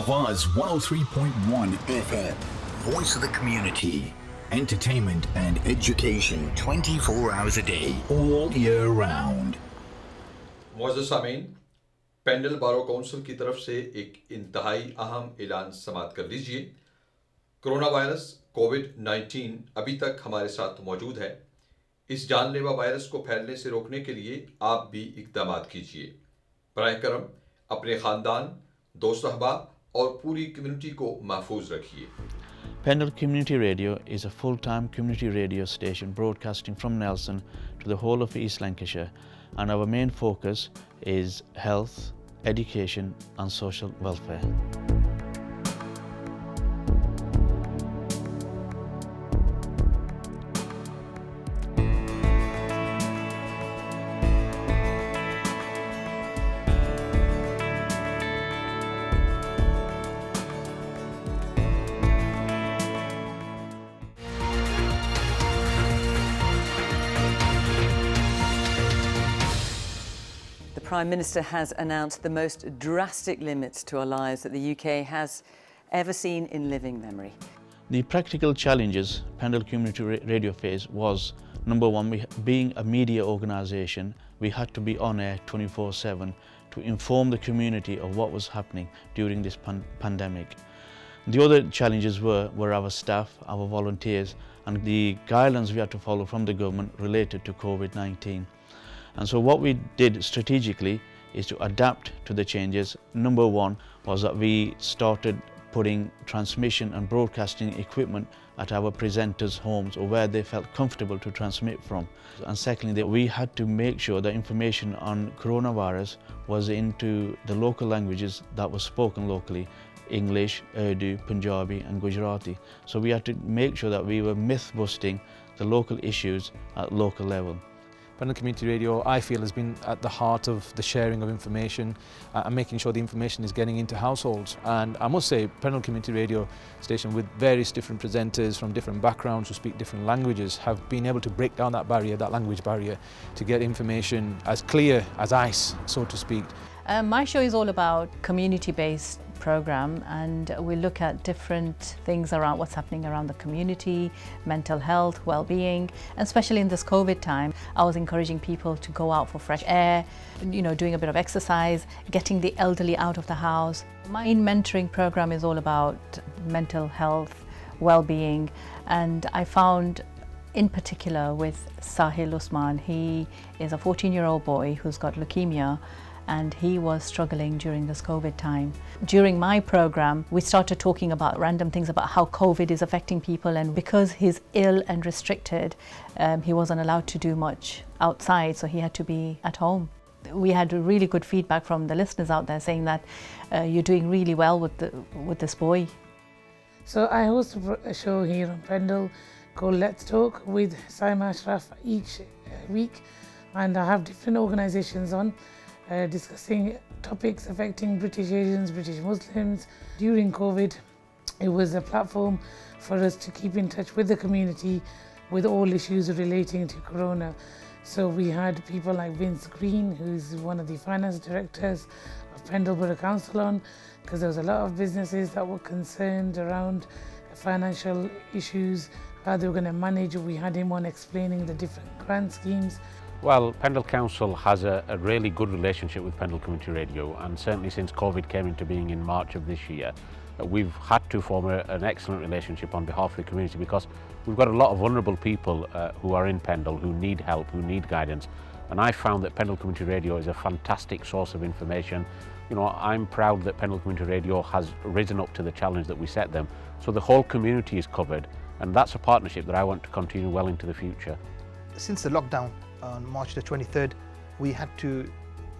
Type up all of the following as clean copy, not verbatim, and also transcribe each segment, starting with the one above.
Awaz 103.1 FM. Voice of the community. Entertainment and education 24 hours a day, all year round. मुअज़्ज़ज़ सामीन, पेंडल बारो council की तरफ से एक इंतहाई अहम ऐलान समाअत कर लीजिए। कोरोना वायरस कोविड-19 अभी तक हमारे साथ मौजूद है। इस जानलेवा वायरस को फैलने से रोकने के लिए आप भी इक़दामात कीजिए। बराए करम अपने ख़ानदान, दोस्त अहबाब और पूरी कम्युनिटी को महफूज रखिए। Pendle Community Radio is a full-time community radio station broadcasting from Nelson to the whole of East Lancashire, and our main focus is health, education and social welfare. The Prime Minister has announced the most drastic limits to our lives that the UK has ever seen in living memory. The practical challenges Pendle Community Radio faced was, number one, being a media organisation, we had to be on air 24/7 to inform the community of what was happening during this pandemic. The other challenges were our staff, our volunteers, and the guidelines we had to follow from the government related to COVID-19. And so what we did strategically is to adapt to the changes. Number one was that we started putting transmission and broadcasting equipment at our presenters' homes or where they felt comfortable to transmit from. And secondly, that we had to make sure that information on coronavirus was into the local languages that were spoken locally: English, Urdu, Punjabi and Gujarati. So we had to make sure that we were myth-busting the local issues at local level. Pendle Community Radio, I feel, has been at the heart of the sharing of information and making sure the information is getting into households. And I must say, Pendle Community Radio station, with various different presenters from different backgrounds who speak different languages, have been able to break down that barrier, that language barrier, to get information as clear as ice, so to speak. My show is all about community-based program, and we look at different things around what's happening around the community, mental health, well-being, and especially in this COVID time, I was encouraging people to go out for fresh air, doing a bit of exercise, getting the elderly out of the house. My mentoring program is all about mental health, well-being, and I found in particular with Sahil Usman, he is a 14-year-old boy who's got leukemia, and he was struggling during this COVID time. During my program, we started talking about random things about how COVID is affecting people, and because he's ill and restricted, he wasn't allowed to do much outside, so he had to be at home. We had really good feedback from the listeners out there saying that you're doing really well with this boy. So I host a show here on Pendle called Let's Talk with Saima Ashraf each week, and I have different organisations on discussing topics affecting British Asians, British Muslims. During COVID, it was a platform for us to keep in touch with the community with all issues relating to Corona. So we had people like Vince Green, who's one of the finance directors of Pendle Borough Council, on, because there was a lot of businesses that were concerned around financial issues, how they were going to manage. We had him on explaining the different grant schemes. Well, Pendle Council has a really good relationship with Pendle Community Radio, and certainly since COVID came into being in March of this year, we've had to form an excellent relationship on behalf of the community, because we've got a lot of vulnerable people who are in Pendle, who need help, who need guidance. And I found that Pendle Community Radio is a fantastic source of information. I'm proud that Pendle Community Radio has risen up to the challenge that we set them. So the whole community is covered, and that's a partnership that I want to continue well into the future. Since the lockdown on March the 23rd, we had to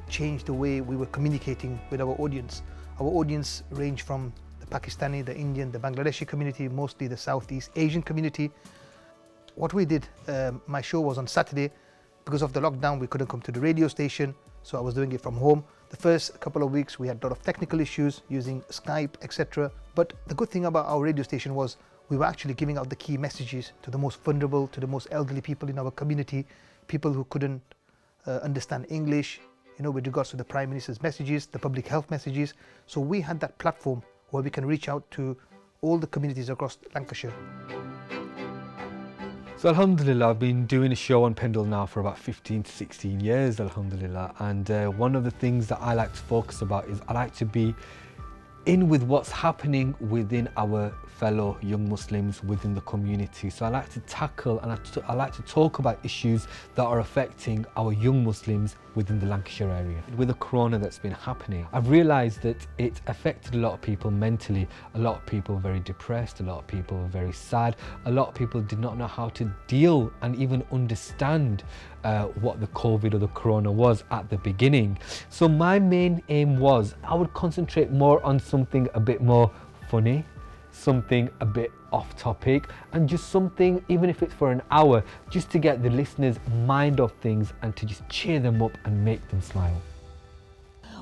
change the way we were communicating with our audience. Our audience ranged from the Pakistani, the Indian, the Bangladeshi community, mostly the Southeast Asian community. What we did, my show was on Saturday. Because of the lockdown, we couldn't come to the radio station, so I was doing it from home. The first couple of weeks, we had a lot of technical issues using Skype, etc. But the good thing about our radio station was we were actually giving out the key messages to the most vulnerable, to the most elderly people in our community, people who couldn't understand English, with regards to the Prime Minister's messages, the public health messages. So we had that platform where we can reach out to all the communities across Lancashire. So alhamdulillah, I've been doing a show on Pendle now for about 15 to 16 years, alhamdulillah, and one of the things that I like to focus about is I like to be in with what's happening within our fellow young Muslims within the community. So I like to tackle and I like to talk about issues that are affecting our young Muslims within the Lancashire area. With the corona that's been happening, I've realised that it affected a lot of people mentally. A lot of people were very depressed, a lot of people were very sad, a lot of people did not know how to deal and even understand what the COVID or the corona was at the beginning. So my main aim was I would concentrate more on something a bit more funny, something a bit off topic, and just something, even if it's for an hour, just to get the listeners' mind off things and to just cheer them up and make them smile.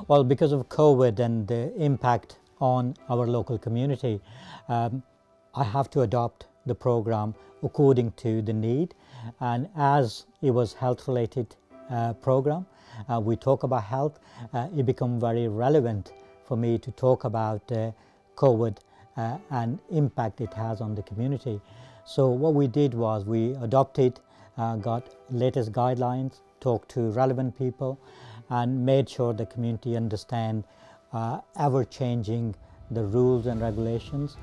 Well, because of COVID and the impact on our local community, I have to adopt the program according to the need, and as it was health related program, we talk about health, it became very relevant for me to talk about COVID and impact it has on the community. So what we did was we adopted, got latest guidelines, talked to relevant people and made sure the community understand ever changing the rules and regulations.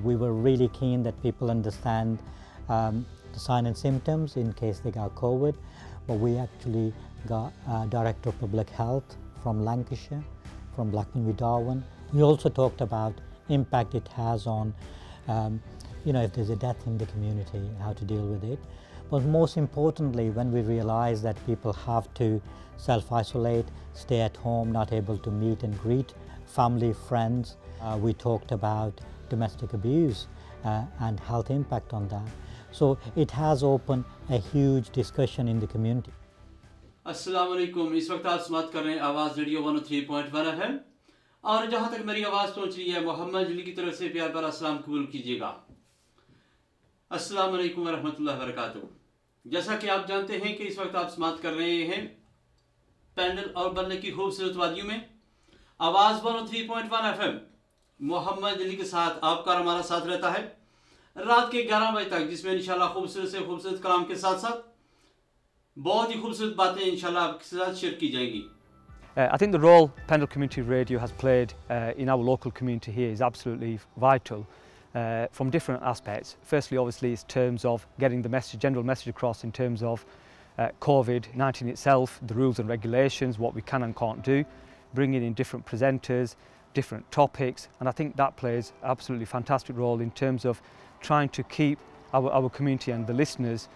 We were really keen that people understand the signs and symptoms in case they got COVID, but we actually got Director of Public Health from Lancashire, from Blackburn v Darwen. We also talked about impact it has on, if there's a death in the community, how to deal with it. But most importantly, when we realize that people have to self-isolate, stay at home, not able to meet and greet family, friends, we talked about domestic abuse and health impact on that. So it has opened a huge discussion in the community. अस्सलाम वालेकुम, इस वक्त आप समाप्त कर रहे हैं आवाज़ रेडियो 103.1 FM और जहाँ तक मेरी आवाज़ पहुँच रही है मोहम्मद जली की तरफ से प्यार भरा सलाम कबूल कीजिएगा। अस्सलाम वालेकुम रहमतुल्लाहि व बरकातुहू। जैसा कि आप जानते हैं कि इस वक्त आप समाप्त कर रहे हैं पेंडल और बल्ले की खूबसूरत वादियों में आवाज़ 103.1 FM मोहम्मद जली के साथ आपका हमारा साथ रहता है रात के 11 बजे तक, जिसमें इंशाल्लाह खूबसूरत से खूबसूरत कलाम के साथ साथ बहुत ही खूबसूरत बातें इंशाल्लाह आपके साथ शेयर की जाएंगी। I think the role Pendle Community Radio has played in our local community here is absolutely vital from different aspects. Firstly, obviously, in terms of getting the message, general message across in terms of COVID-19 itself, the rules and regulations, what we can and can't do, bringing in different presenters, different topics, and I think that plays an absolutely fantastic role in terms of trying to keep our community and the listeners'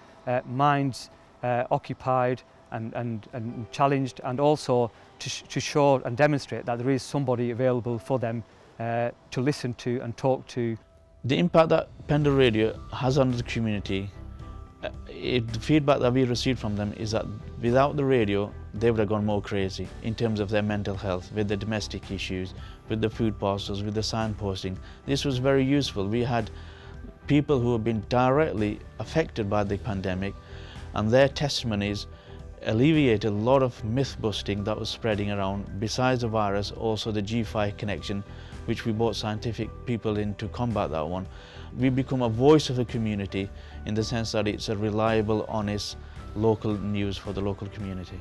minds occupied and challenged, and also to show and demonstrate that there is somebody available for them to listen to and talk to. The impact that Pendle Radio has on the community, the feedback that we received from them is that without the radio they would have gone more crazy in terms of their mental health, with the domestic issues, with the food parcels, with the signposting. This was very useful. We had people who have been directly affected by the pandemic, and their testimonies alleviated a lot of myth busting that was spreading around. Besides the virus, also the G5 connection, which we brought scientific people in to combat that one. We become a voice of the community in the sense that it's a reliable, honest, local news for the local community.